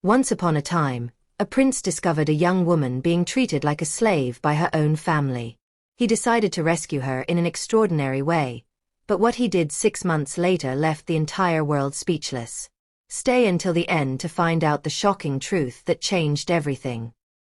Once upon a time, a prince discovered a young woman being treated like a slave by her own family. He decided to rescue her in an extraordinary way, but what he did 6 months later left the entire world speechless. Stay until the end to find out the shocking truth that changed everything.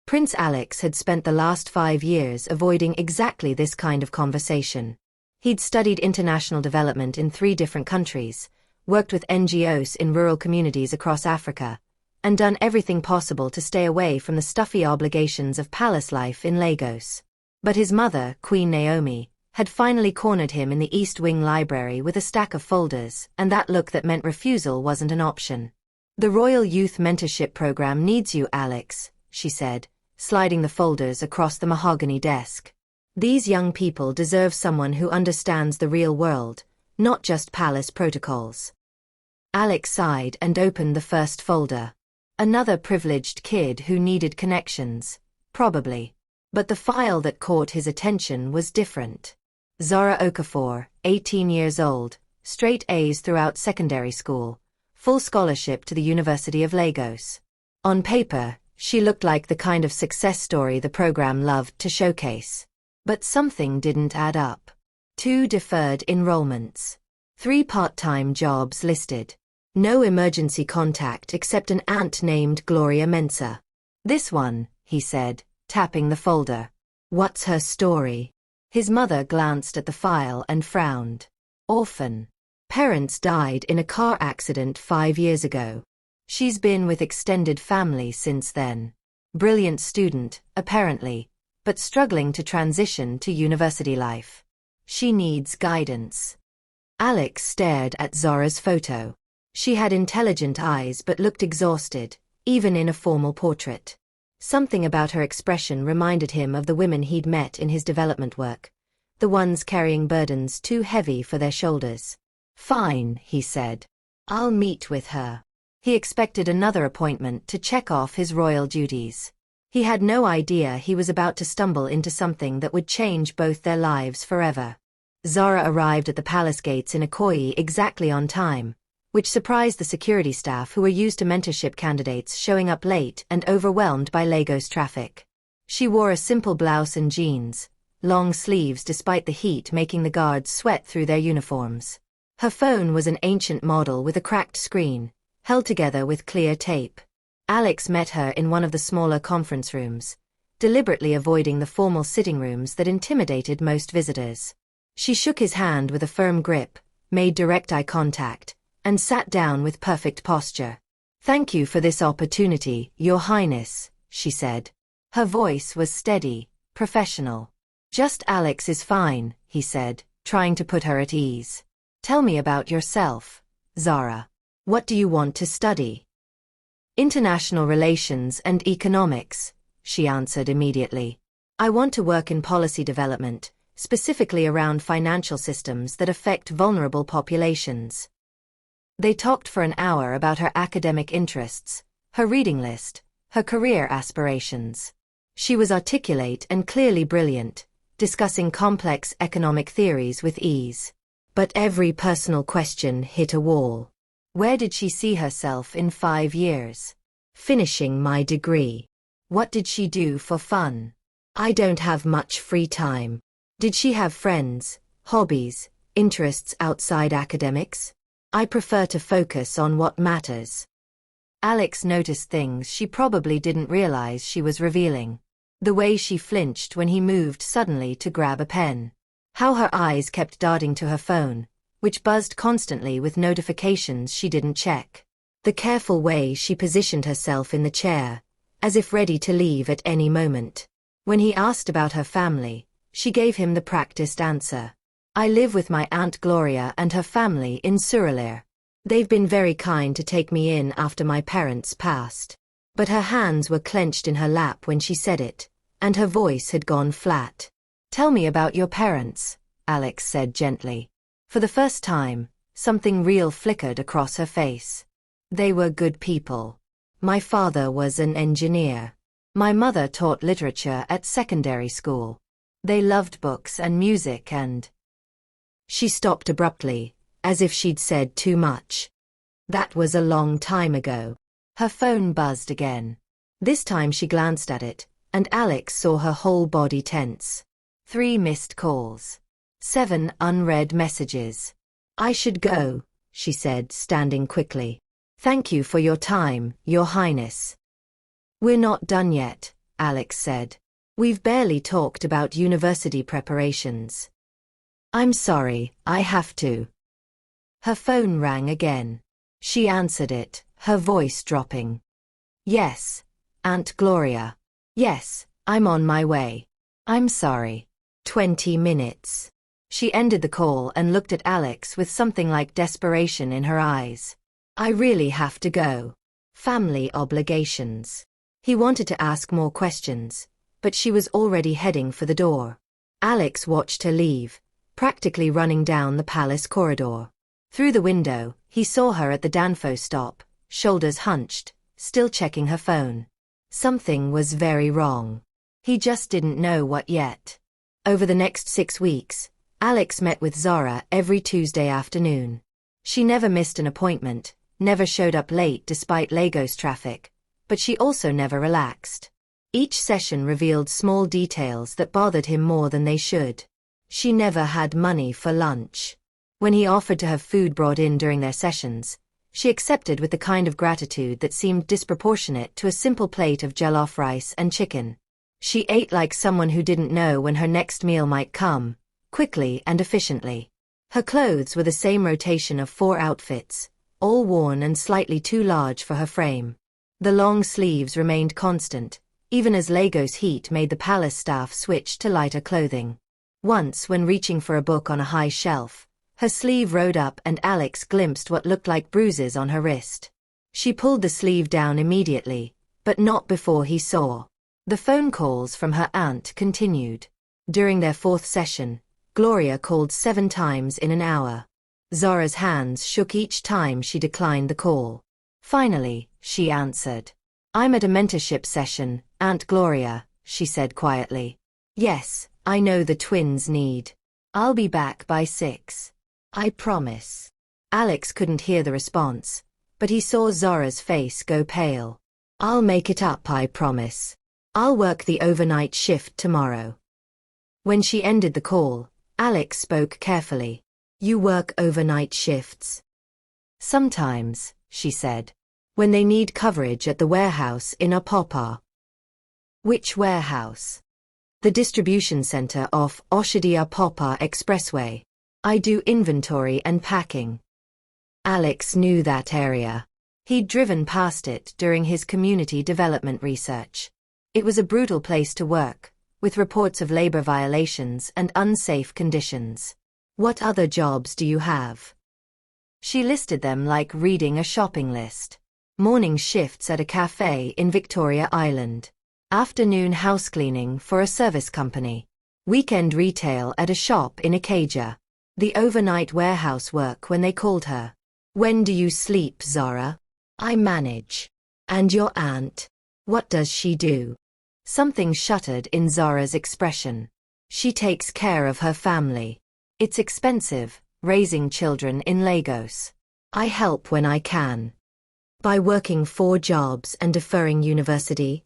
Prince Alex had spent the last 5 years avoiding exactly this kind of conversation. He'd studied international development in 3 different countries, worked with NGOs in rural communities across Africa, and done everything possible to stay away from the stuffy obligations of palace life in Lagos. But his mother, Queen Naomi, had finally cornered him in the East Wing library with a stack of folders, and that look that meant refusal wasn't an option. "The Royal Youth Mentorship Program needs you, Alex," she said, sliding the folders across the mahogany desk. "These young people deserve someone who understands the real world, not just palace protocols." Alex sighed and opened the first folder. Another privileged kid who needed connections, probably. But the file that caught his attention was different. Zara Okafor, 18 years old, straight A's throughout secondary school, full scholarship to the University of Lagos. On paper, she looked like the kind of success story the program loved to showcase. But something didn't add up. 2 deferred enrollments. 3 part-time jobs listed. No emergency contact except an aunt named Gloria Mensah. "This one," he said, tapping the folder. "What's her story?" His mother glanced at the file and frowned. "Orphan. Parents died in a car accident 5 years ago. She's been with extended family since then. Brilliant student, apparently, but struggling to transition to university life. She needs guidance." Alex stared at Zara's photo. She had intelligent eyes but looked exhausted, even in a formal portrait. Something about her expression reminded him of the women he'd met in his development work, the ones carrying burdens too heavy for their shoulders. "Fine," he said. "I'll meet with her." He expected another appointment to check off his royal duties. He had no idea he was about to stumble into something that would change both their lives forever. Zara arrived at the palace gates in Ikoyi exactly on time, which surprised the security staff who were used to mentorship candidates showing up late and overwhelmed by Lagos traffic. She wore a simple blouse and jeans, long sleeves despite the heat making the guards sweat through their uniforms. Her phone was an ancient model with a cracked screen, held together with clear tape. Alex met her in one of the smaller conference rooms, deliberately avoiding the formal sitting rooms that intimidated most visitors. She shook his hand with a firm grip, made direct eye contact, and sat down with perfect posture. "Thank you for this opportunity, Your Highness," she said. Her voice was steady, professional. "Just Alex is fine," he said, trying to put her at ease. "Tell me about yourself, Zara. What do you want to study?" "International relations and economics," she answered immediately. "I want to work in policy development, specifically around financial systems that affect vulnerable populations." They talked for an hour about her academic interests, her reading list, her career aspirations. She was articulate and clearly brilliant, discussing complex economic theories with ease. But every personal question hit a wall. Where did she see herself in 5 years? "Finishing my degree." What did she do for fun? "I don't have much free time." Did she have friends, hobbies, interests outside academics? "I prefer to focus on what matters." Alex noticed things she probably didn't realize she was revealing. The way she flinched when he moved suddenly to grab a pen. How her eyes kept darting to her phone, which buzzed constantly with notifications she didn't check. The careful way she positioned herself in the chair, as if ready to leave at any moment. When he asked about her family, she gave him the practiced answer. "I live with my Aunt Gloria and her family in Surulere. They've been very kind to take me in after my parents passed." But her hands were clenched in her lap when she said it, and her voice had gone flat. "Tell me about your parents," Alex said gently. For the first time, something real flickered across her face. "They were good people. My father was an engineer. My mother taught literature at secondary school. They loved books and music and—" She stopped abruptly, as if she'd said too much. "That was a long time ago." Her phone buzzed again. This time she glanced at it, and Alex saw her whole body tense. 3 missed calls. 7 unread messages. I should go, she said, standing quickly. Thank you for your time, Your Highness. We're not done yet, Alex said. We've barely talked about university preparations. I'm sorry, I have to. Her phone rang again. She answered it, her voice dropping. Yes, Aunt Gloria. Yes, I'm on my way. I'm sorry. 20 minutes. She ended the call and looked at Alex with something like desperation in her eyes. I really have to go. Family obligations. He wanted to ask more questions, but she was already heading for the door. Alex watched her leave, practically running down the palace corridor. Through the window, he saw her at the Danfo stop, shoulders hunched, still checking her phone. Something was very wrong. He just didn't know what yet. Over the next 6 weeks, Alex met with Zara every Tuesday afternoon. She never missed an appointment, never showed up late despite Lagos traffic, but she also never relaxed. Each session revealed small details that bothered him more than they should. She never had money for lunch. When he offered to have food brought in during their sessions, she accepted with the kind of gratitude that seemed disproportionate to a simple plate of jollof rice and chicken. She ate like someone who didn't know when her next meal might come, quickly and efficiently. Her clothes were the same rotation of 4 outfits, all worn and slightly too large for her frame. The long sleeves remained constant, even as Lagos heat made the palace staff switch to lighter clothing. Once, when reaching for a book on a high shelf, her sleeve rode up and Alex glimpsed what looked like bruises on her wrist. She pulled the sleeve down immediately, but not before he saw. The phone calls from her aunt continued. During their 4th session, Gloria called 7 times in an hour. Zara's hands shook each time she declined the call. Finally, she answered. I'm at a mentorship session, Aunt Gloria, she said quietly. Yes, I know the twins need. I'll be back by 6. I promise. Alex couldn't hear the response, but he saw Zara's face go pale. I'll make it up, I promise. I'll work the overnight shift tomorrow. When she ended the call, Alex spoke carefully. You work overnight shifts? Sometimes, she said. When they need coverage at the warehouse in Apapa. Which warehouse? The distribution center off Oshodi Apapa Expressway. I do inventory and packing. Alex knew that area. He'd driven past it during his community development research. It was a brutal place to work, with reports of labor violations and unsafe conditions. What other jobs do you have? She listed them like reading a shopping list. Morning shifts at a cafe in Victoria Island. Afternoon housecleaning for a service company. Weekend retail at a shop in Ikeja. The overnight warehouse work when they called her. When do you sleep, Zara? I manage. And your aunt? What does she do? Something shuddered in Zara's expression. She takes care of her family. It's expensive, raising children in Lagos. I help when I can. By working 4 jobs and deferring university?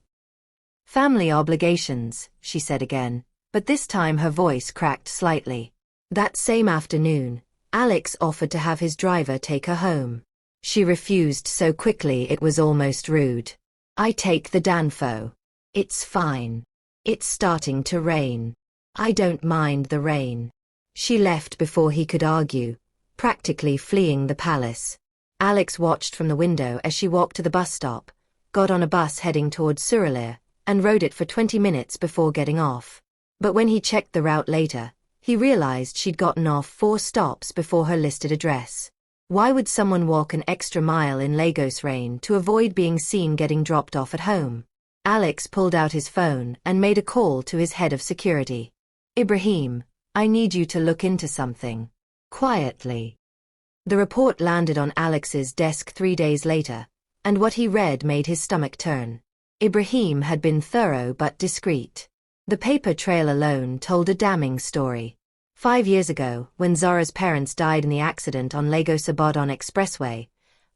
Family obligations, she said again, but this time her voice cracked slightly. That same afternoon, Alex offered to have his driver take her home. She refused so quickly it was almost rude. I take the Danfo. It's fine. It's starting to rain. I don't mind the rain. She left before he could argue, practically fleeing the palace. Alex watched from the window as she walked to the bus stop, got on a bus heading towards Surulere, and rode it for 20 minutes before getting off. But when he checked the route later, he realized she'd gotten off 4 stops before her listed address. Why would someone walk an extra mile in Lagos rain to avoid being seen getting dropped off at home? Alex pulled out his phone and made a call to his head of security. Ibrahim, I need you to look into something. Quietly. The report landed on Alex's desk 3 days later, and what he read made his stomach turn. Ibrahim had been thorough but discreet. The paper trail alone told a damning story. 5 years ago, when Zara's parents died in the accident on Lagos-Ibadan Expressway,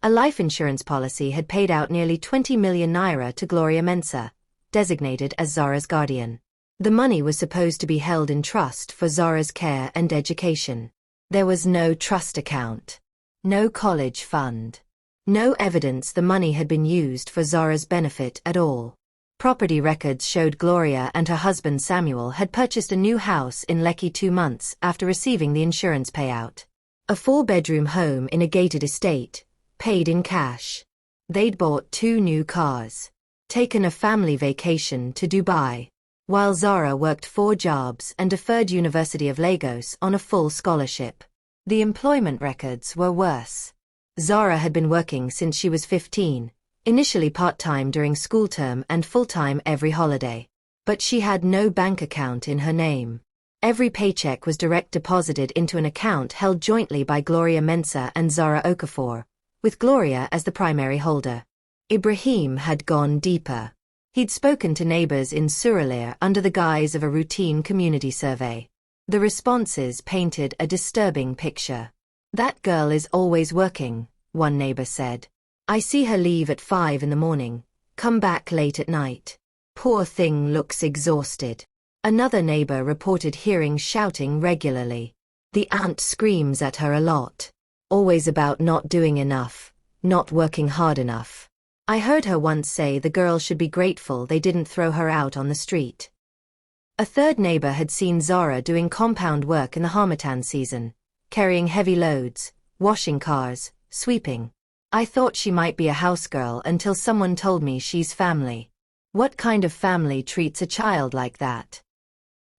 A life insurance policy had paid out nearly 20 million naira to Gloria Mensah, designated as Zara's guardian. The money was supposed to be held in trust for Zara's care and education. There was no trust account, no college fund, no evidence the money had been used for Zara's benefit at all. Property records showed Gloria and her husband Samuel had purchased a new house in Lekki 2 months after receiving the insurance payout. A 4-bedroom home in a gated estate, paid in cash. They'd bought 2 new cars, taken a family vacation to Dubai, while Zara worked 4 jobs and deferred University of Lagos on a full scholarship. The employment records were worse. Zara had been working since she was 15, initially part-time during school term and full-time every holiday. But she had no bank account in her name. Every paycheck was direct deposited into an account held jointly by Gloria Mensah and Zara Okafor, with Gloria as the primary holder. Ibrahim had gone deeper. He'd spoken to neighbors in Surulere under the guise of a routine community survey. The responses painted a disturbing picture. "That girl is always working," one neighbor said. "I see her leave at 5 in the morning, come back late at night. Poor thing looks exhausted." Another neighbor reported hearing shouting regularly. "The aunt screams at her a lot. Always about not doing enough, not working hard enough. I heard her once say the girl should be grateful they didn't throw her out on the street." A third neighbor had seen Zara doing compound work in the harmattan season, carrying heavy loads, washing cars, sweeping. "I thought she might be a house girl until someone told me she's family. What kind of family treats a child like that?"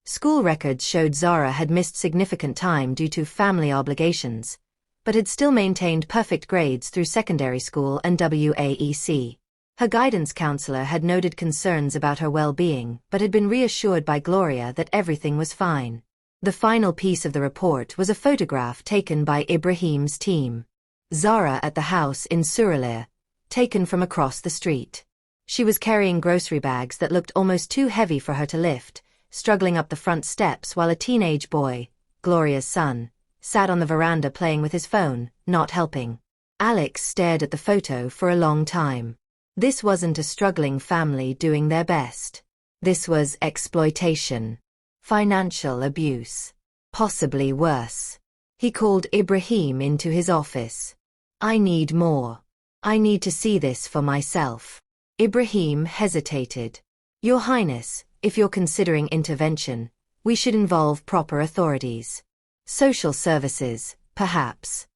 School records showed Zara had missed significant time due to family obligations, but had still maintained perfect grades through secondary school and WAEC. Her guidance counselor had noted concerns about her well-being but had been reassured by Gloria that everything was fine. The final piece of the report was a photograph taken by Ibrahim's team. Zara at the house in Surulere, taken from across the street. She was carrying grocery bags that looked almost too heavy for her to lift, struggling up the front steps while a teenage boy, Gloria's son, sat on the veranda playing with his phone, not helping. Alex stared at the photo for a long time. This wasn't a struggling family doing their best. This was exploitation. Financial abuse. Possibly worse. He called Ibrahim into his office. "I need more. I need to see this for myself." Ibrahim hesitated. "Your Highness, if you're considering intervention, we should involve proper authorities. Social services, perhaps."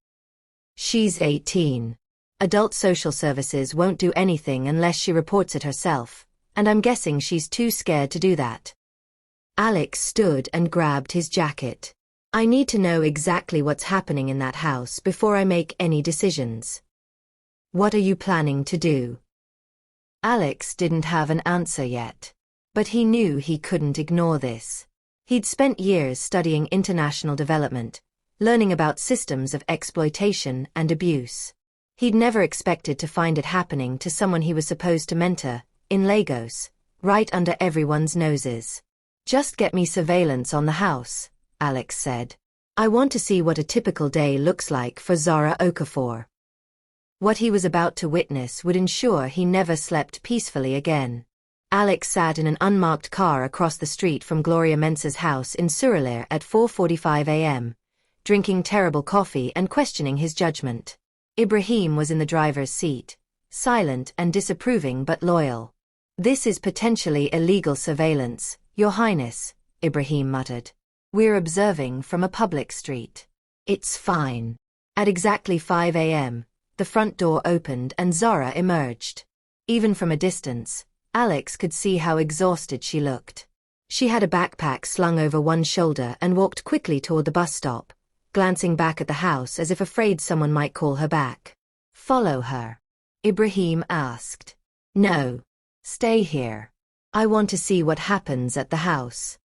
"She's 18. Adult social services won't do anything unless she reports it herself, and I'm guessing she's too scared to do that." Alex stood and grabbed his jacket. "I need to know exactly what's happening in that house before I make any decisions." "What are you planning to do?" Alex didn't have an answer yet. But he knew he couldn't ignore this. He'd spent years studying international development, learning about systems of exploitation and abuse. He'd never expected to find it happening to someone he was supposed to mentor, in Lagos, right under everyone's noses. "Just get me surveillance on the house," Alex said. "I want to see what a typical day looks like for Zara Okafor." What he was about to witness would ensure he never slept peacefully again. Alex sat in an unmarked car across the street from Gloria Mensah's house in Surulere at 4:45 a.m., drinking terrible coffee and questioning his judgment. Ibrahim was in the driver's seat, silent and disapproving but loyal. "This is potentially illegal surveillance, Your Highness," Ibrahim muttered. "We're observing from a public street." "It's fine." At exactly 5 a.m., the front door opened and Zara emerged. Even from a distance, Alex could see how exhausted she looked. She had a backpack slung over one shoulder and walked quickly toward the bus stop, glancing back at the house as if afraid someone might call her back. "Follow her?" Ibrahim asked. "No. Stay here. I want to see what happens at the house."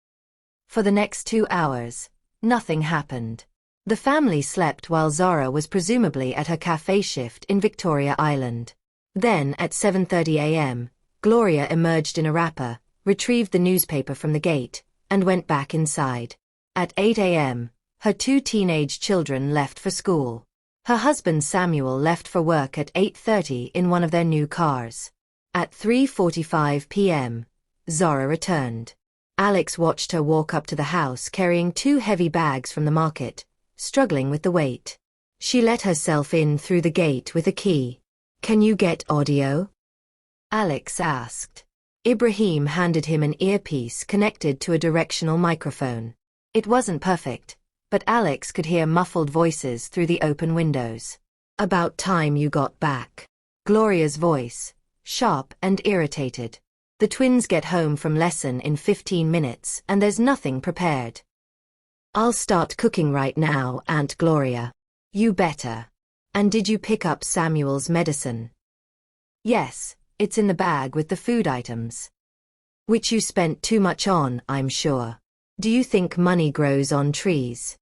For the next 2 hours, nothing happened. The family slept while Zara was presumably at her cafe shift in Victoria Island. Then, at 7:30 a.m., Gloria emerged in a wrapper, retrieved the newspaper from the gate, and went back inside. At 8 a.m., her 2 teenage children left for school. Her husband Samuel left for work at 8:30 in one of their new cars. At 3:45 p.m., Zora returned. Alex watched her walk up to the house carrying 2 heavy bags from the market, struggling with the weight. She let herself in through the gate with a key. "Can you get audio?" Alex asked. Ibrahim handed him an earpiece connected to a directional microphone. It wasn't perfect, but Alex could hear muffled voices through the open windows. "About time you got back." Gloria's voice, sharp and irritated. "The twins get home from lesson in 15 minutes and there's nothing prepared." "I'll start cooking right now, Aunt Gloria." "You better. And did you pick up Samuel's medicine?" "Yes, it's in the bag with the food items." "Which you spent too much on, I'm sure. Do you think money grows on trees?"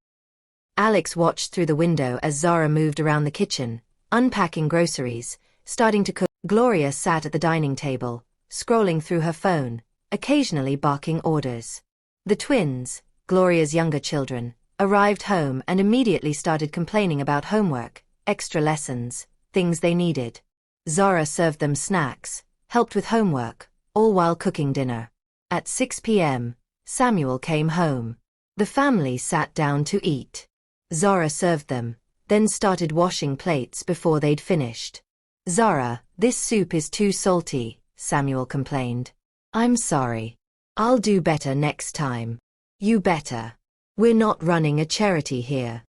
Alex watched through the window as Zara moved around the kitchen, unpacking groceries, starting to cook. Gloria sat at the dining table, scrolling through her phone, occasionally barking orders. The twins, Gloria's younger children, arrived home and immediately started complaining about homework, extra lessons, things they needed. Zara served them snacks, helped with homework, all while cooking dinner. At 6 p.m., Samuel came home. The family sat down to eat. Zara served them, then started washing plates before they'd finished. "Zara, this soup is too salty," Samuel complained. "I'm sorry. I'll do better next time." "You better. We're not running a charity here."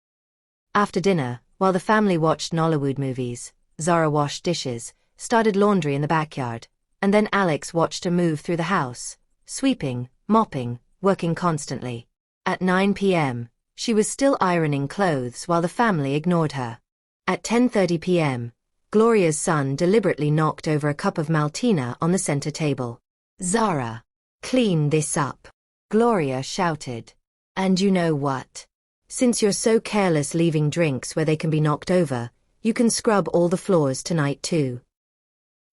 After dinner, while the family watched Nollywood movies, Zara washed dishes, started laundry in the backyard, and then Alex watched her move through the house, sweeping, mopping, working constantly. At 9 p.m., she was still ironing clothes while the family ignored her. At 10:30 p.m., Gloria's son deliberately knocked over a cup of Maltina on the center table. "Zara, clean this up," Gloria shouted. "And you know what? Since you're so careless leaving drinks where they can be knocked over, you can scrub all the floors tonight too."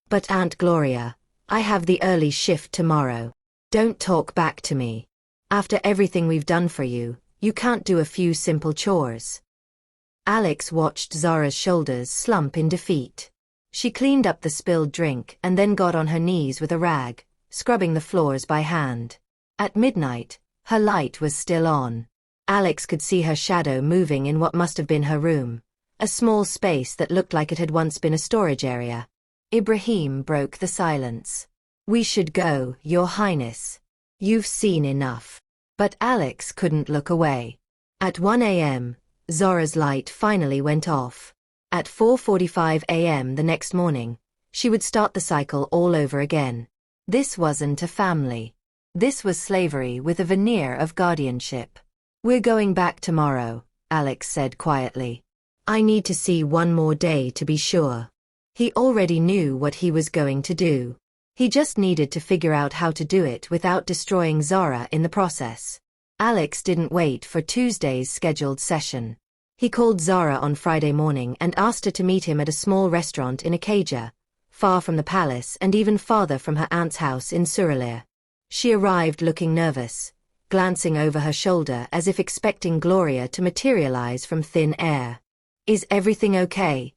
"But Aunt Gloria, I have the early shift tomorrow." "Don't talk back to me. After everything we've done for you, you can't do a few simple chores." Alex watched Zara's shoulders slump in defeat. She cleaned up the spilled drink and then got on her knees with a rag, scrubbing the floors by hand. At midnight, her light was still on. Alex could see her shadow moving in what must have been her room, a small space that looked like it had once been a storage area. Ibrahim broke the silence. "We should go, Your Highness. You've seen enough." But Alex couldn't look away. At 1 a.m., Zora's light finally went off. At 4:45 a.m. the next morning, she would start the cycle all over again. This wasn't a family. This was slavery with a veneer of guardianship. "We're going back tomorrow," Alex said quietly. "I need to see one more day to be sure." He already knew what he was going to do. He just needed to figure out how to do it without destroying Zara in the process. Alex didn't wait for Tuesday's scheduled session. He called Zara on Friday morning and asked her to meet him at a small restaurant in Acadia, far from the palace and even farther from her aunt's house in Surulere. She arrived looking nervous, glancing over her shoulder as if expecting Gloria to materialize from thin air. "Is everything okay?"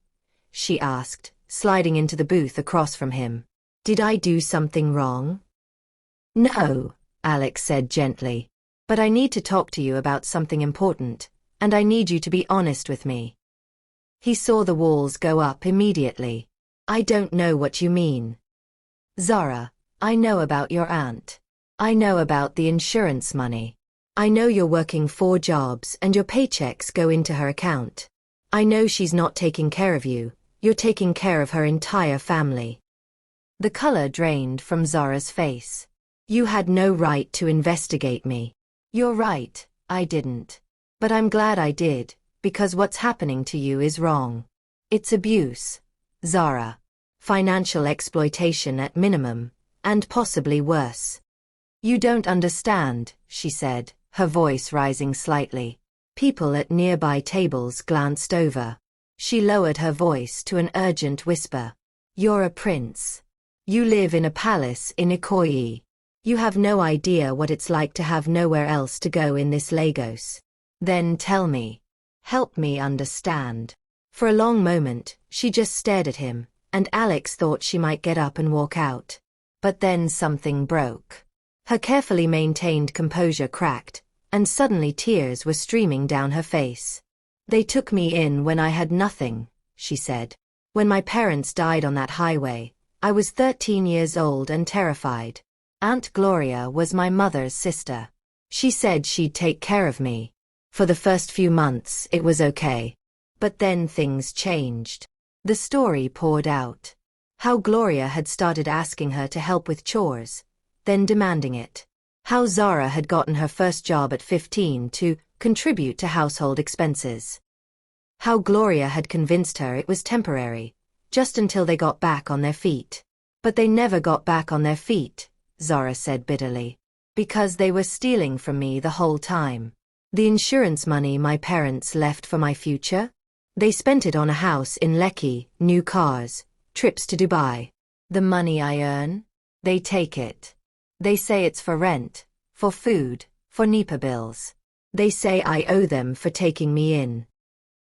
she asked, sliding into the booth across from him. "Did I do something wrong?" "No," Alex said gently. "But I need to talk to you about something important, and I need you to be honest with me." He saw the walls go up immediately. "I don't know what you mean." "Zara, I know about your aunt. I know about the insurance money. I know you're working 4 jobs and your paychecks go into her account. I know she's not taking care of you, you're taking care of her entire family." The color drained from Zara's face. "You had no right to investigate me." "You're right, I didn't. But I'm glad I did, because what's happening to you is wrong. It's abuse, Zara. Financial exploitation at minimum, and possibly worse." "You don't understand," she said, her voice rising slightly. People at nearby tables glanced over. She lowered her voice to an urgent whisper. "You're a prince. You live in a palace in Ikoyi. You have no idea what it's like to have nowhere else to go in this Lagos. Then tell me. Help me understand. For a long moment, she just stared at him, and Alex thought she might get up and walk out. But then something broke. Her carefully maintained composure cracked, and suddenly tears were streaming down her face. "They took me in when I had nothing," she said. "When my parents died on that highway, I was 13 years old and terrified. Aunt Gloria was my mother's sister. She said she'd take care of me. For the first few months it was okay. But then things changed." The story poured out. How Gloria had started asking her to help with chores, then demanding it. How Zara had gotten her first job at 15 to contribute to household expenses. How Gloria had convinced her it was temporary, just until they got back on their feet. But they never got back on their feet, Zara said bitterly. Because they were stealing from me the whole time. The insurance money my parents left for my future? They spent it on a house in Lekki, new cars, trips to Dubai. The money I earn? They take it. They say it's for rent, for food, for NEPA bills. They say I owe them for taking me in.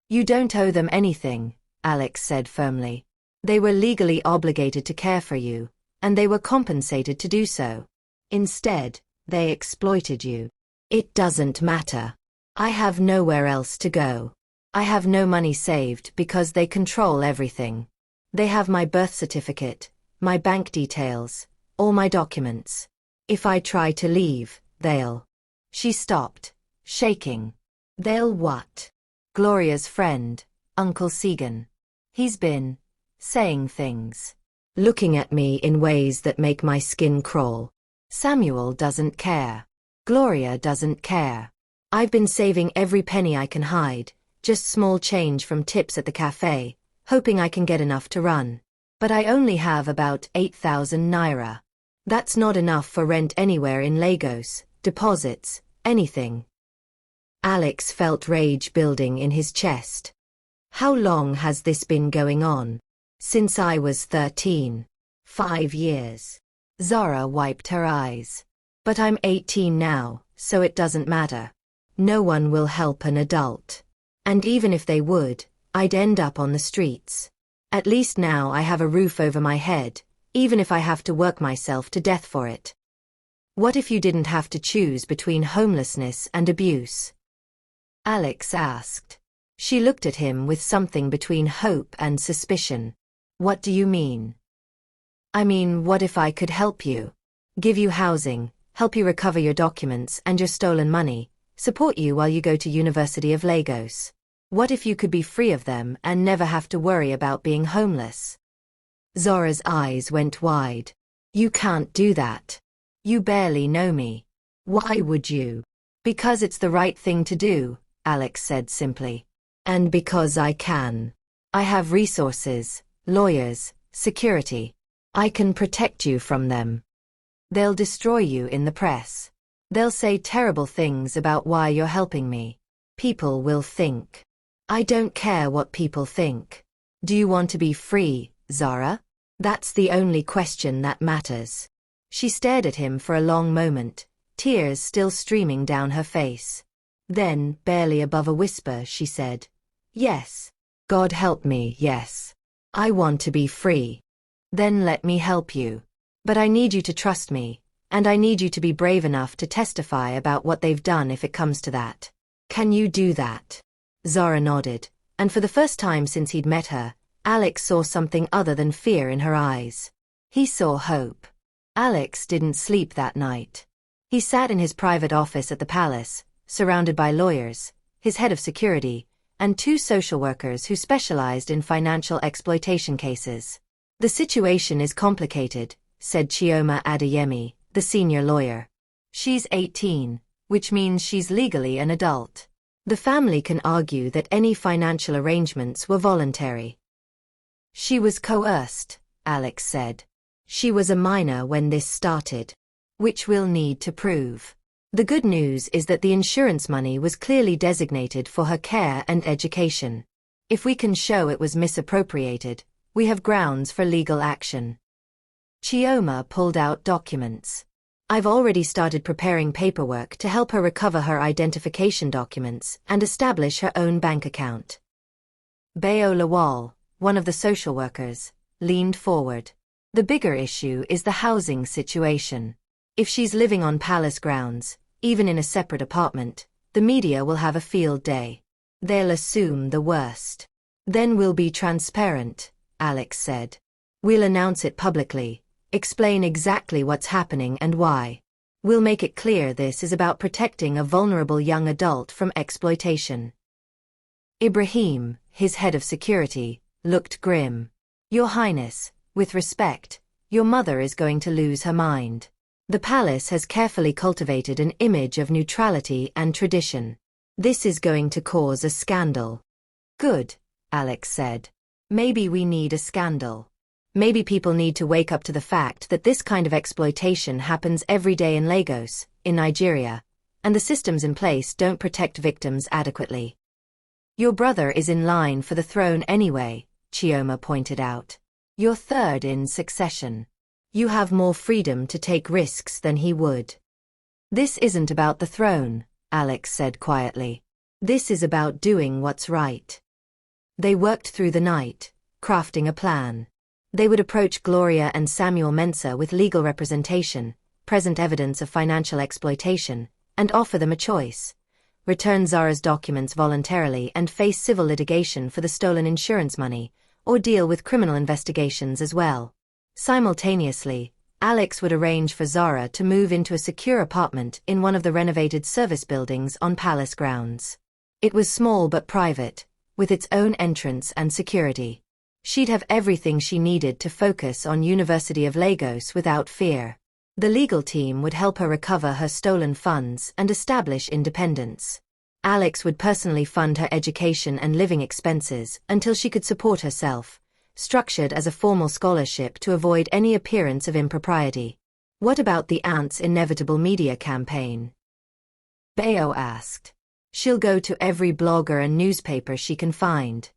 You don't owe them anything, Alex said firmly. They were legally obligated to care for you, and they were compensated to do so. Instead, they exploited you. It doesn't matter. I have nowhere else to go. I have no money saved because they control everything. They have my birth certificate, my bank details, all my documents. If I try to leave, they'll... She stopped, shaking. They'll what? Gloria's friend, Uncle Segan. He's been saying things, looking at me in ways that make my skin crawl. Samuel doesn't care. Gloria doesn't care. I've been saving every penny I can hide, just small change from tips at the cafe, hoping I can get enough to run. But I only have about 8,000 naira. That's not enough for rent anywhere in Lagos, deposits, anything. Alex felt rage building in his chest. How long has this been going on? Since I was 13. 5 years. Zara wiped her eyes. But I'm 18 now, so it doesn't matter. No one will help an adult. And even if they would, I'd end up on the streets. At least now I have a roof over my head, even if I have to work myself to death for it. What if you didn't have to choose between homelessness and abuse? Alex asked. She looked at him with something between hope and suspicion. What do you mean? I mean, what if I could help you? Give you housing, help you recover your documents and your stolen money, support you while you go to University of Lagos. What if you could be free of them and never have to worry about being homeless? Zora's eyes went wide. You can't do that. You barely know me. Why would you? Because it's the right thing to do, Alex said simply. And because I can. I have resources, lawyers, security. I can protect you from them. They'll destroy you in the press. They'll say terrible things about why you're helping me. People will think. I don't care what people think. Do you want to be free, Zara? That's the only question that matters. She stared at him for a long moment, tears still streaming down her face. Then, barely above a whisper, she said, Yes. God help me, yes. I want to be free. Then let me help you. But I need you to trust me, and I need you to be brave enough to testify about what they've done if it comes to that. Can you do that? Zara nodded, and for the first time since he'd met her, Alex saw something other than fear in her eyes. He saw hope. Alex didn't sleep that night. He sat in his private office at the palace, surrounded by lawyers, his head of security, and 2 social workers who specialized in financial exploitation cases. The situation is complicated, said Chioma Adeyemi, the senior lawyer. She's 18, which means she's legally an adult. The family can argue that any financial arrangements were voluntary. She was coerced, Alex said. She was a minor when this started. Which we'll need to prove. The good news is that the insurance money was clearly designated for her care and education. If we can show it was misappropriated, we have grounds for legal action. Chioma pulled out documents. I've already started preparing paperwork to help her recover her identification documents and establish her own bank account. Bayo Lawal, one of the social workers, leaned forward. The bigger issue is the housing situation. If she's living on palace grounds, even in a separate apartment, the media will have a field day. They'll assume the worst. Then we'll be transparent, Alex said. We'll announce it publicly, explain exactly what's happening and why. We'll make it clear this is about protecting a vulnerable young adult from exploitation. Ibrahim, his head of security, looked grim. Your Highness, with respect, your mother is going to lose her mind. The palace has carefully cultivated an image of neutrality and tradition. This is going to cause a scandal. Good, Alex said. Maybe we need a scandal. Maybe people need to wake up to the fact that this kind of exploitation happens every day in Lagos, in Nigeria, and the systems in place don't protect victims adequately. Your brother is in line for the throne anyway, Chioma pointed out. You're third in succession. You have more freedom to take risks than he would. This isn't about the throne, Alex said quietly. This is about doing what's right. They worked through the night, crafting a plan. They would approach Gloria and Samuel Mensah with legal representation, present evidence of financial exploitation, and offer them a choice. Return Zara's documents voluntarily and face civil litigation for the stolen insurance money, or deal with criminal investigations as well. Simultaneously, Alex would arrange for Zara to move into a secure apartment in one of the renovated service buildings on palace grounds. It was small but private, with its own entrance and security. She'd have everything she needed to focus on University of Lagos without fear. The legal team would help her recover her stolen funds and establish independence. Alex would personally fund her education and living expenses until she could support herself, structured as a formal scholarship to avoid any appearance of impropriety. What about the aunt's inevitable media campaign? Bayo asked. She'll go to every blogger and newspaper she can find.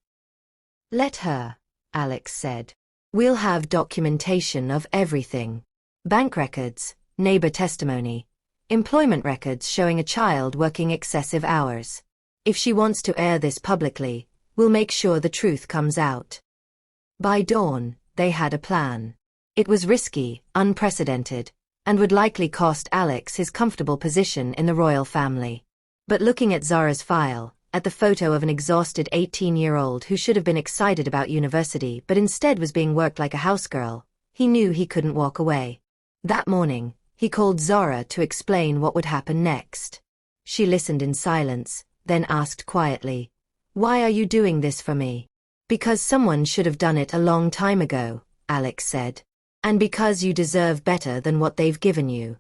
Let her, Alex said. We'll have documentation of everything. Bank records, neighbor testimony, employment records showing a child working excessive hours. If she wants to air this publicly, we'll make sure the truth comes out. By dawn, they had a plan. It was risky, unprecedented, and would likely cost Alex his comfortable position in the royal family. But looking at Zara's file, at the photo of an exhausted 18-year-old who should have been excited about university but instead was being worked like a housegirl, he knew he couldn't walk away. That morning, he called Zara to explain what would happen next. She listened in silence, then asked quietly, "Why are you doing this for me?" "Because someone should have done it a long time ago," Alex said. "And because you deserve better than what they've given you."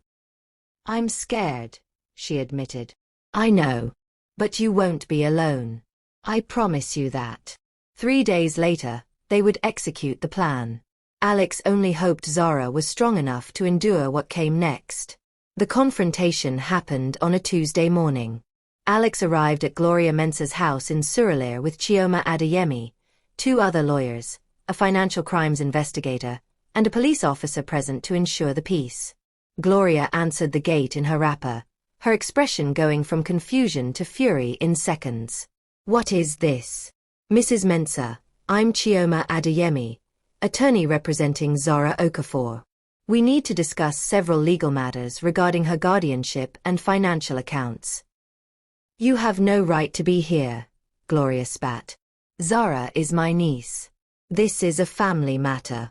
"I'm scared," she admitted. "I know. But you won't be alone. I promise you that." 3 days later, they would execute the plan. Alex only hoped Zara was strong enough to endure what came next. The confrontation happened on a Tuesday morning. Alex arrived at Gloria Mensah's house in Surulere with Chioma Adeyemi, 2 other lawyers, a financial crimes investigator, and a police officer present to ensure the peace. Gloria answered the gate in her wrapper, her expression going from confusion to fury in seconds. "What is this?" "Mrs. Mensah, I'm Chioma Adeyemi, attorney representing Zara Okafor. We need to discuss several legal matters regarding her guardianship and financial accounts." "You have no right to be here," Gloria spat. "Zara is my niece. This is a family matter."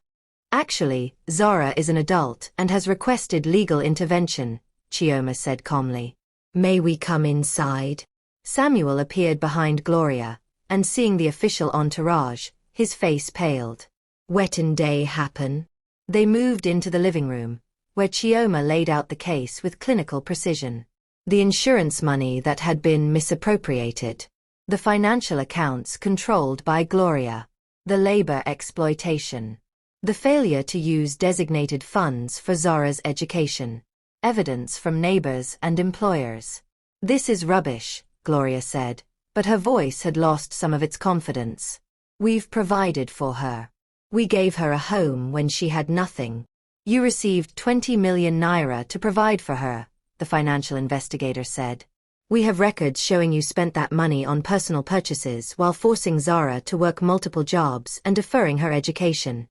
"Actually, Zara is an adult and has requested legal intervention," Chioma said calmly. "May we come inside?" Samuel appeared behind Gloria, and seeing the official entourage, his face paled. "Wetin day happen?" They moved into the living room, where Chioma laid out the case with clinical precision. The insurance money that had been misappropriated. The financial accounts controlled by Gloria. The labor exploitation. The failure to use designated funds for Zara's education. Evidence from neighbors and employers. "This is rubbish," Gloria said, but her voice had lost some of its confidence. "We've provided for her. We gave her a home when she had nothing. You received 20 million naira to provide for her," the financial investigator said. We have records showing you spent that money on personal purchases while forcing Zara to work multiple jobs and deferring her education.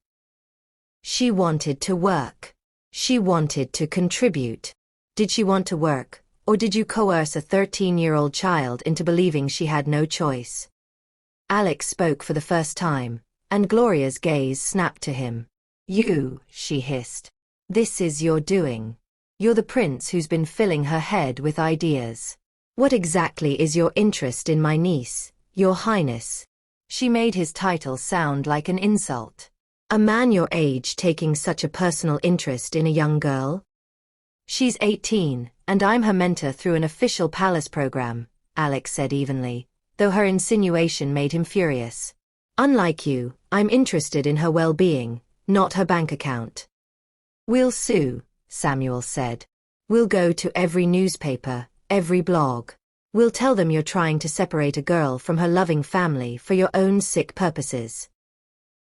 She wanted to work. She wanted to contribute. Did she want to work, or did you coerce a 13-year-old child into believing she had no choice? Alex spoke for the first time, and Gloria's gaze snapped to him. You, she hissed. This is your doing. You're the prince who's been filling her head with ideas. What exactly is your interest in my niece, your highness? She made his title sound like an insult. A man your age taking such a personal interest in a young girl? She's 18, and I'm her mentor through an official palace program, Alex said evenly, though her insinuation made him furious. Unlike you, I'm interested in her well-being, not her bank account. We'll sue, Samuel said. We'll go to every newspaper, every blog. We'll tell them you're trying to separate a girl from her loving family for your own sick purposes.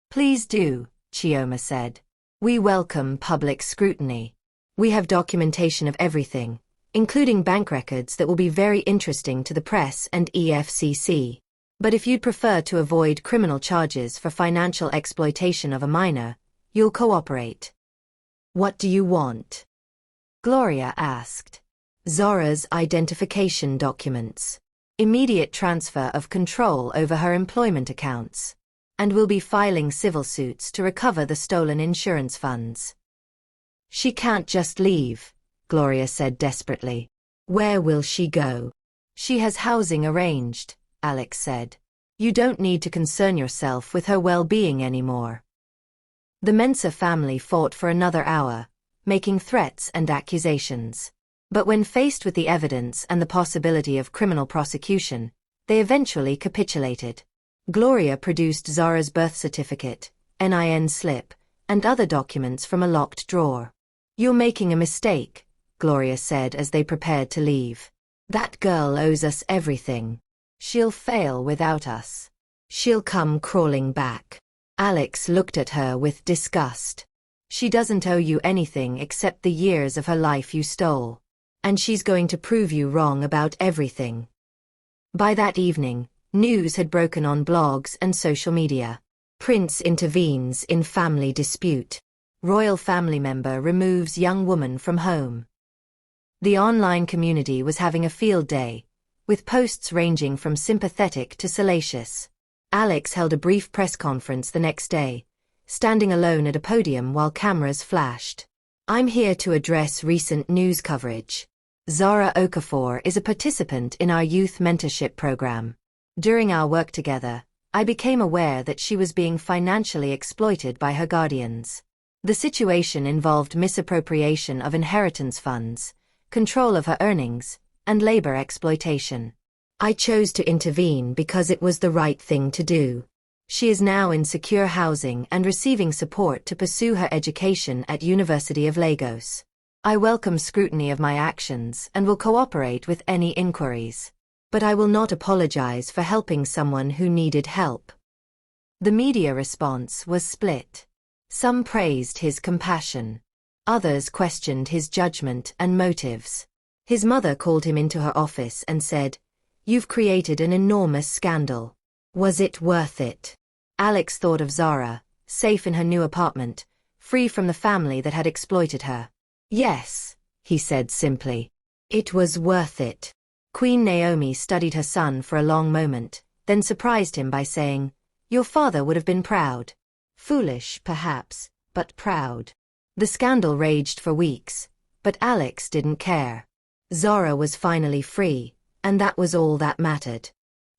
Please do, Chioma said. We welcome public scrutiny. We have documentation of everything, including bank records that will be very interesting to the press and EFCC. But if you'd prefer to avoid criminal charges for financial exploitation of a minor, you'll cooperate. What do you want? Gloria asked. Zara's identification documents. Immediate transfer of control over her employment accounts. And we'll be filing civil suits to recover the stolen insurance funds. She can't just leave, Gloria said desperately. Where will she go? She has housing arranged, Alex said. You don't need to concern yourself with her well-being anymore. The Mensah family fought for another hour, making threats and accusations. But when faced with the evidence and the possibility of criminal prosecution, they eventually capitulated. Gloria produced Zara's birth certificate, NIN slip, and other documents from a locked drawer. You're making a mistake, Gloria said as they prepared to leave. That girl owes us everything. She'll fail without us. She'll come crawling back. Alex looked at her with disgust. She doesn't owe you anything except the years of her life you stole. And she's going to prove you wrong about everything. By that evening, news had broken on blogs and social media. Prince intervenes in family dispute. Royal family member removes young woman from home. The online community was having a field day, with posts ranging from sympathetic to salacious. Alex held a brief press conference the next day, standing alone at a podium while cameras flashed. I'm here to address recent news coverage. Zara Okafor is a participant in our youth mentorship program. During our work together, I became aware that she was being financially exploited by her guardians. The situation involved misappropriation of inheritance funds, control of her earnings, and labor exploitation. I chose to intervene because it was the right thing to do. She is now in secure housing and receiving support to pursue her education at University of Lagos. I welcome scrutiny of my actions and will cooperate with any inquiries. But I will not apologize for helping someone who needed help. The media response was split. Some praised his compassion. Others questioned his judgment and motives. His mother called him into her office and said, "You've created an enormous scandal. Was it worth it?" Alex thought of Zara, safe in her new apartment, free from the family that had exploited her. Yes, he said simply. It was worth it. Queen Naomi studied her son for a long moment, then surprised him by saying, "Your father would have been proud." Foolish, perhaps, but proud. The scandal raged for weeks, but Alex didn't care. Zara was finally free, and that was all that mattered.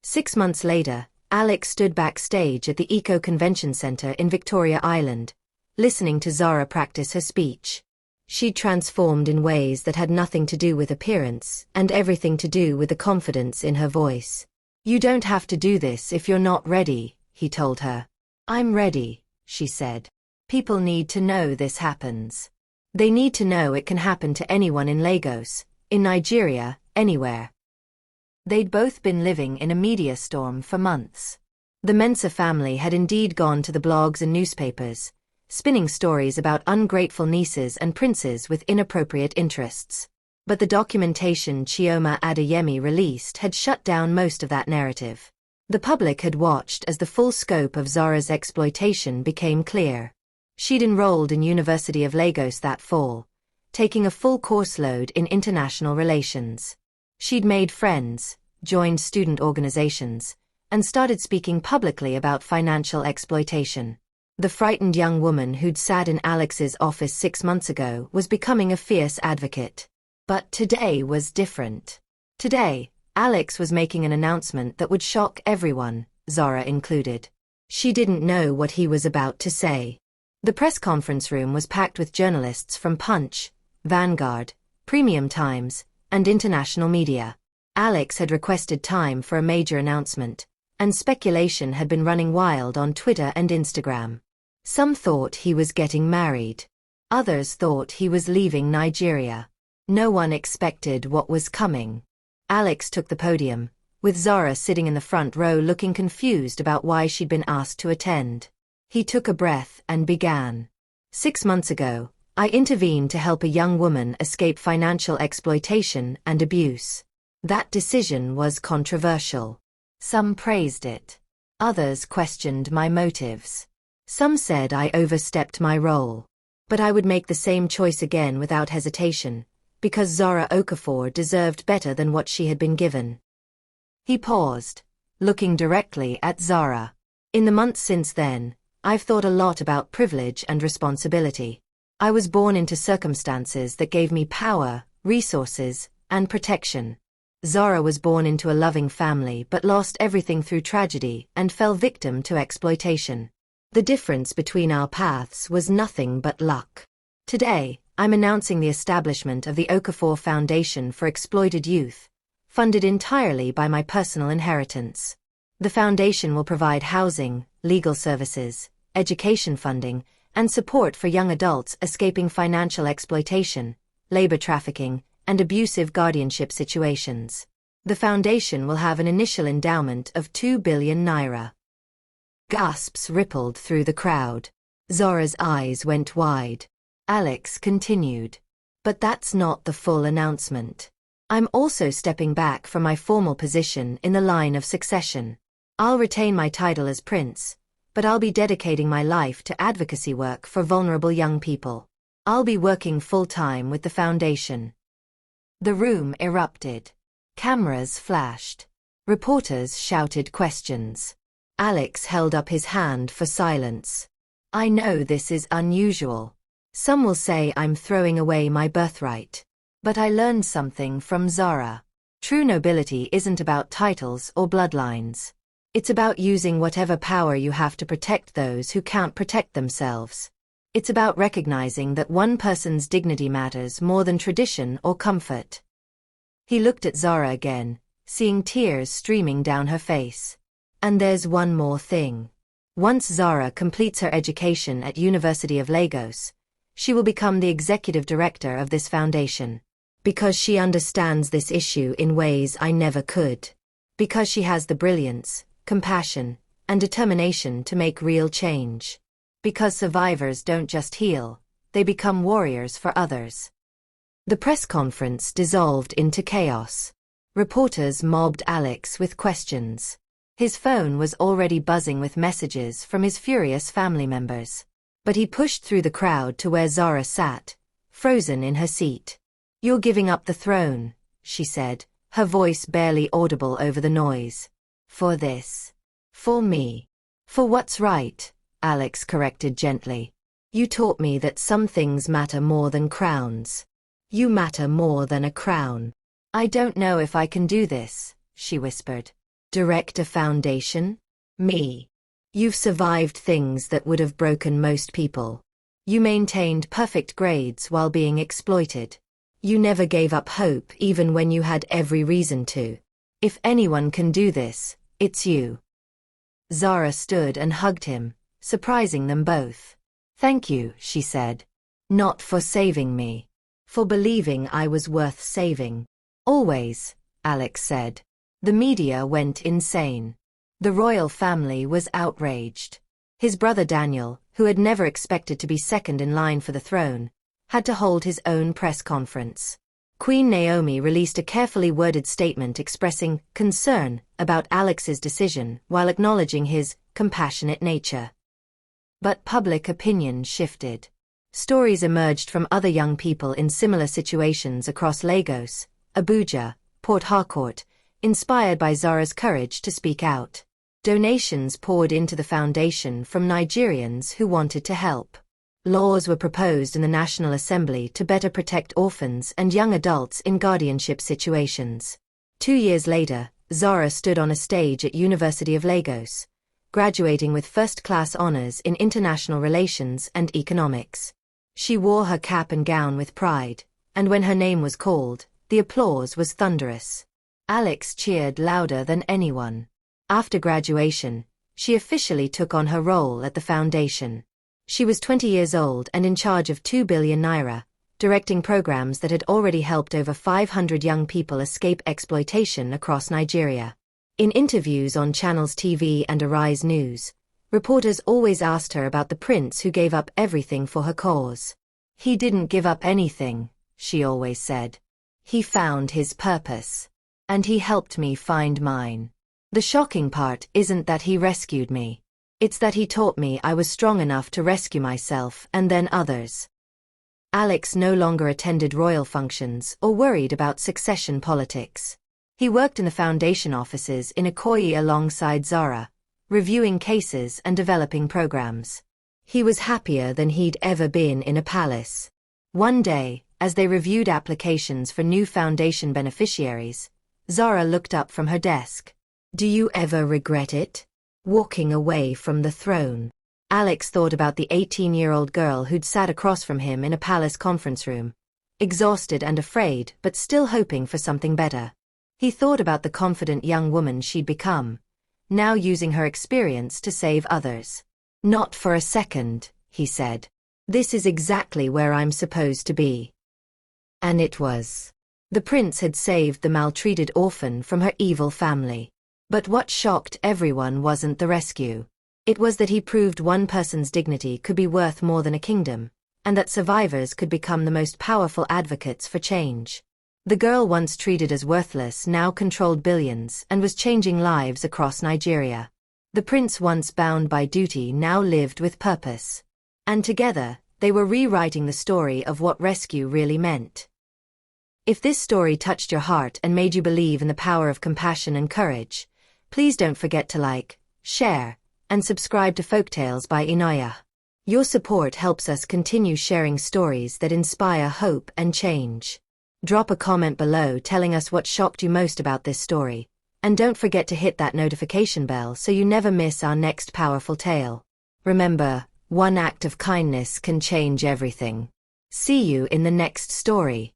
6 months later, Alex stood backstage at the Eco Convention Center in Victoria Island, listening to Zara practice her speech. She'd transformed in ways that had nothing to do with appearance and everything to do with the confidence in her voice. "You don't have to do this if you're not ready," he told her. "I'm ready," she said. "People need to know this happens. They need to know it can happen to anyone in Lagos, in Nigeria, anywhere." They'd both been living in a media storm for months. The Mensah family had indeed gone to the blogs and newspapers, spinning stories about ungrateful nieces and princes with inappropriate interests. But the documentation Chioma Adeyemi released had shut down most of that narrative. The public had watched as the full scope of Zara's exploitation became clear. She'd enrolled in University of Lagos that fall, taking a full course load in international relations. She'd made friends, joined student organizations, and started speaking publicly about financial exploitation. The frightened young woman who'd sat in Alex's office 6 months ago was becoming a fierce advocate. But today was different. Today, Alex was making an announcement that would shock everyone, Zara included. She didn't know what he was about to say. The press conference room was packed with journalists from Punch, Vanguard, Premium Times, and international media. Alex had requested time for a major announcement, and speculation had been running wild on Twitter and Instagram. Some thought he was getting married. Others thought he was leaving Nigeria. No one expected what was coming. Alex took the podium, with Zara sitting in the front row looking confused about why she'd been asked to attend. He took a breath and began. 6 months ago, I intervened to help a young woman escape financial exploitation and abuse. That decision was controversial. Some praised it. Others questioned my motives. Some said I overstepped my role. But I would make the same choice again without hesitation, because Zara Okafor deserved better than what she had been given. He paused, looking directly at Zara. In the months since then, I've thought a lot about privilege and responsibility. I was born into circumstances that gave me power, resources, and protection. Zara was born into a loving family but lost everything through tragedy and fell victim to exploitation. The difference between our paths was nothing but luck. Today, I'm announcing the establishment of the Okafor Foundation for Exploited Youth, funded entirely by my personal inheritance. The foundation will provide housing, legal services, education funding, and support for young adults escaping financial exploitation, labor trafficking, and abusive guardianship situations. The foundation will have an initial endowment of 2 billion naira. Gasps rippled through the crowd. Zara's eyes went wide. Alex continued. But that's not the full announcement. I'm also stepping back from my formal position in the line of succession. I'll retain my title as prince, but I'll be dedicating my life to advocacy work for vulnerable young people. I'll be working full-time with the foundation. The room erupted. Cameras flashed. Reporters shouted questions. Alex held up his hand for silence. I know this is unusual. Some will say I'm throwing away my birthright. But I learned something from Zara. True nobility isn't about titles or bloodlines. It's about using whatever power you have to protect those who can't protect themselves. It's about recognizing that one person's dignity matters more than tradition or comfort. He looked at Zara again, seeing tears streaming down her face. And there's one more thing. Once Zara completes her education at University of Lagos, she will become the executive director of this foundation. Because she understands this issue in ways I never could. Because she has the brilliance, compassion, and determination to make real change. Because survivors don't just heal, they become warriors for others. The press conference dissolved into chaos. Reporters mobbed Alex with questions. His phone was already buzzing with messages from his furious family members. But he pushed through the crowd to where Zara sat, frozen in her seat. You're giving up the throne, she said, her voice barely audible over the noise. For this. For me. For what's right, Alex corrected gently. You taught me that some things matter more than crowns. You matter more than a crown. I don't know if I can do this, she whispered. Direct a foundation? Me. You've survived things that would have broken most people. You maintained perfect grades while being exploited. You never gave up hope even when you had every reason to. If anyone can do this, it's you. Zara stood and hugged him, surprising them both. Thank you, she said. Not for saving me. For believing I was worth saving. Always, Alex said. The media went insane. The royal family was outraged. His brother Daniel, who had never expected to be second in line for the throne, had to hold his own press conference. Queen Naomi released a carefully worded statement expressing concern about Alex's decision while acknowledging his compassionate nature. But public opinion shifted. Stories emerged from other young people in similar situations across Lagos, Abuja, Port Harcourt, inspired by Zara's courage to speak out. Donations poured into the foundation from Nigerians who wanted to help. Laws were proposed in the National Assembly to better protect orphans and young adults in guardianship situations. 2 years later, Zara stood on a stage at University of Lagos, graduating with first-class honors in international relations and economics. She wore her cap and gown with pride, and when her name was called, the applause was thunderous. Alex cheered louder than anyone. After graduation, she officially took on her role at the foundation. She was 20 years old and in charge of 2 billion naira, directing programs that had already helped over 500 young people escape exploitation across Nigeria. In interviews on Channels TV and Arise News, reporters always asked her about the prince who gave up everything for her cause. "He didn't give up anything," she always said. "He found his purpose. And he helped me find mine. The shocking part isn't that he rescued me. It's that he taught me I was strong enough to rescue myself and then others." Alex no longer attended royal functions or worried about succession politics. He worked in the foundation offices in Ikoyi alongside Zara, reviewing cases and developing programs. He was happier than he'd ever been in a palace. One day, as they reviewed applications for new foundation beneficiaries, Zara looked up from her desk. "Do you ever regret it? Walking away from the throne?" Alex thought about the 18-year-old girl who'd sat across from him in a palace conference room, exhausted and afraid but still hoping for something better. He thought about the confident young woman she'd become, now using her experience to save others. "Not for a second," he said. "This is exactly where I'm supposed to be." And it was. The prince had saved the maltreated orphan from her evil family. But what shocked everyone wasn't the rescue. It was that he proved one person's dignity could be worth more than a kingdom, and that survivors could become the most powerful advocates for change. The girl once treated as worthless now controlled billions and was changing lives across Nigeria. The prince once bound by duty now lived with purpose. And together, they were rewriting the story of what rescue really meant. If this story touched your heart and made you believe in the power of compassion and courage, please don't forget to like, share, and subscribe to Folktales by Inaya. Your support helps us continue sharing stories that inspire hope and change. Drop a comment below telling us what shocked you most about this story, and don't forget to hit that notification bell so you never miss our next powerful tale. Remember, one act of kindness can change everything. See you in the next story.